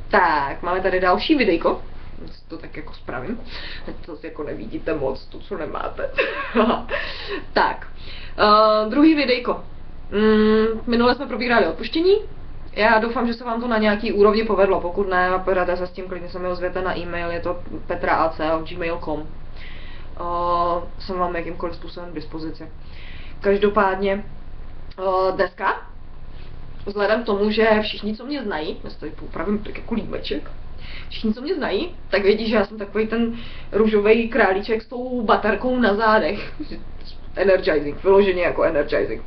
Tak, máme tady další videjko. To tak jako spravím. To si jako nevidíte moc, to co nemáte. Tak, druhý videjko. Minule jsme probírali odpuštění. Já doufám, že se vám to na nějaký úrovni povedlo. Pokud ne, poradte se s tím, klidně se mi ozvěte na e-mail, je to petraac@gmail.com. Jsem vám jakýmkoliv způsobem k dispozici. Každopádně dneska, vzhledem k tomu, že všichni, co mě znají, já si tady poupravím tak jako límeček, všichni, co mě znají, tak vědí, že já jsem takový ten růžový králíček s tou baterkou na zádech. Energizing, vyloženě jako energizing.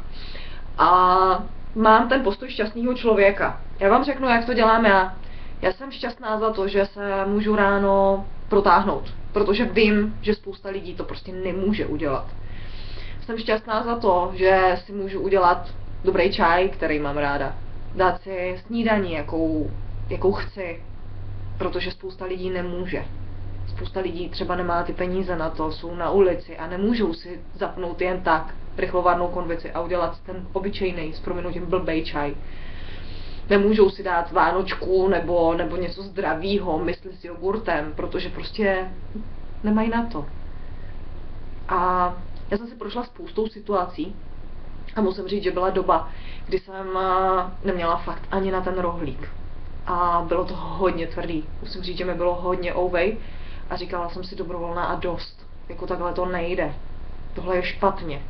A mám ten postoj šťastného člověka. Já vám řeknu, jak to dělám já. Já jsem šťastná za to, že se můžu ráno protáhnout, protože vím, že spousta lidí to prostě nemůže udělat. Jsem šťastná za to, že si můžu udělat dobrý čaj, který mám ráda. Dát si snídaní, jakou chci, protože spousta lidí nemůže. Spousta lidí třeba nemá ty peníze na to, jsou na ulici a nemůžou si zapnout jen tak rychlovárnou konvici a udělat ten obyčejný, s prominutím blbej čaj. Nemůžou si dát vánočku nebo něco zdravýho, mysli s jogurtem, protože prostě nemají na to. A já jsem si prošla spoustou situací a musím říct, že byla doba, kdy jsem neměla fakt ani na ten rohlík. A bylo to hodně tvrdý. Musím říct, že mi bylo hodně ouvej a říkala jsem si dobrovolná a dost. Jako takhle to nejde. Tohle je špatně.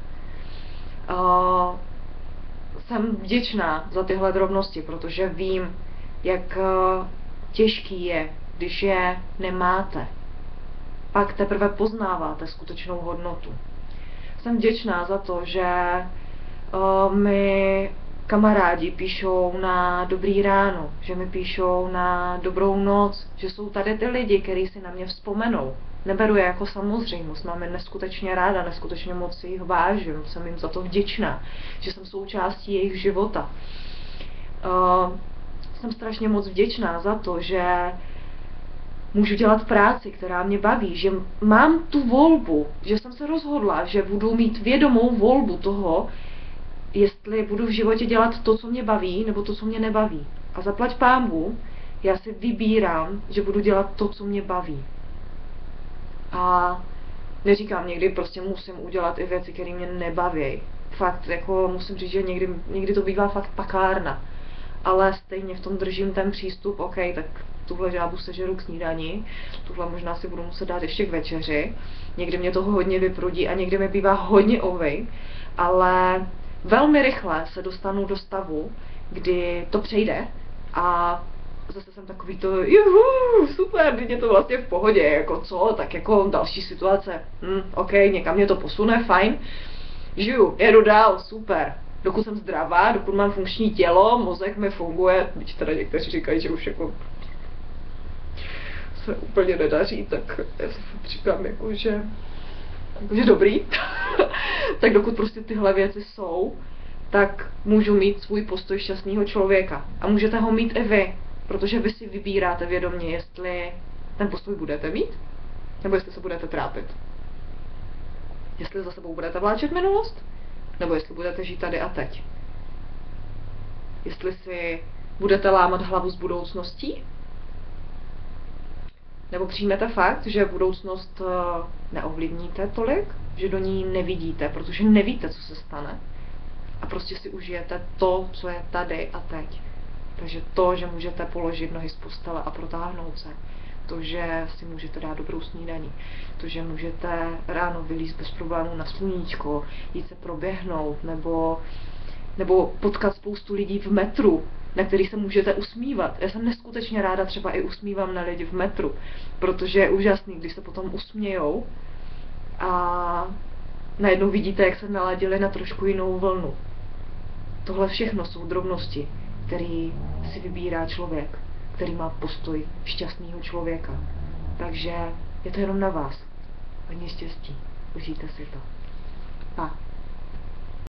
Jsem vděčná za tyhle drobnosti, protože vím, jak těžký je, když je nemáte. Pak teprve poznáváte skutečnou hodnotu. Jsem vděčná za to, že mi kamarádi píšou na dobrý ráno, že mi píšou na dobrou noc, že jsou tady ty lidi, kteří si na mě vzpomenou. Neberu je jako samozřejmost, mám je neskutečně ráda, neskutečně moc si jich vážím, jsem jim za to vděčná, že jsem součástí jejich života. Jsem strašně moc vděčná za to, že můžu dělat práci, která mě baví, že mám tu volbu, že jsem se rozhodla, že budu mít vědomou volbu toho, jestli budu v životě dělat to, co mě baví, nebo to, co mě nebaví. A zaplať pánbůh, já si vybírám, že budu dělat to, co mě baví. A neříkám, někdy prostě musím udělat i věci, které mě nebaví. Fakt, jako musím říct, že někdy to bývá fakt pakárna. Ale stejně v tom držím ten přístup, OK, tak tuhle žábu sežeru k snídani, tuhle možná si budu muset dát ještě k večeři. Někdy mě toho hodně vyprudí a někdy mi bývá hodně ovej, ale velmi rychle se dostanu do stavu, kdy to přejde a zase jsem takový to, juhu, super, teď je to vlastně v pohodě, jako co, tak jako další situace, OK, někam mě to posune, fajn, žiju, jedu dál, super, dokud jsem zdravá, dokud mám funkční tělo, mozek mi funguje, byť teda někteří říkají, že už jako se úplně nedaří, tak já si říkám jako, že dobrý, tak dokud prostě tyhle věci jsou, tak můžu mít svůj postoj šťastného člověka. A můžete ho mít i vy, protože vy si vybíráte vědomě, jestli ten postoj budete mít, nebo jestli se budete trápit. Jestli za sebou budete vláčet minulost, nebo jestli budete žít tady a teď. Jestli si budete lámat hlavu s budoucností, nebo přijmete fakt, že budoucnost neovlivníte tolik, že do ní nevidíte, protože nevíte, co se stane. A prostě si užijete to, co je tady a teď. Takže to, že můžete položit nohy z postele a protáhnout se, to, že si můžete dát dobrou snídaní, to, že můžete ráno vylízt bez problémů na sluníčko, jít se proběhnout, nebo potkat spoustu lidí v metru, na který se můžete usmívat. Já jsem neskutečně ráda třeba i usmívám na lidi v metru, protože je úžasný, když se potom usmějou a najednou vidíte, jak se naladili na trošku jinou vlnu. Tohle všechno jsou drobnosti, který si vybírá člověk, který má postoj šťastného člověka. Takže je to jenom na vás. Hodně štěstí. Užijte si to. Pa.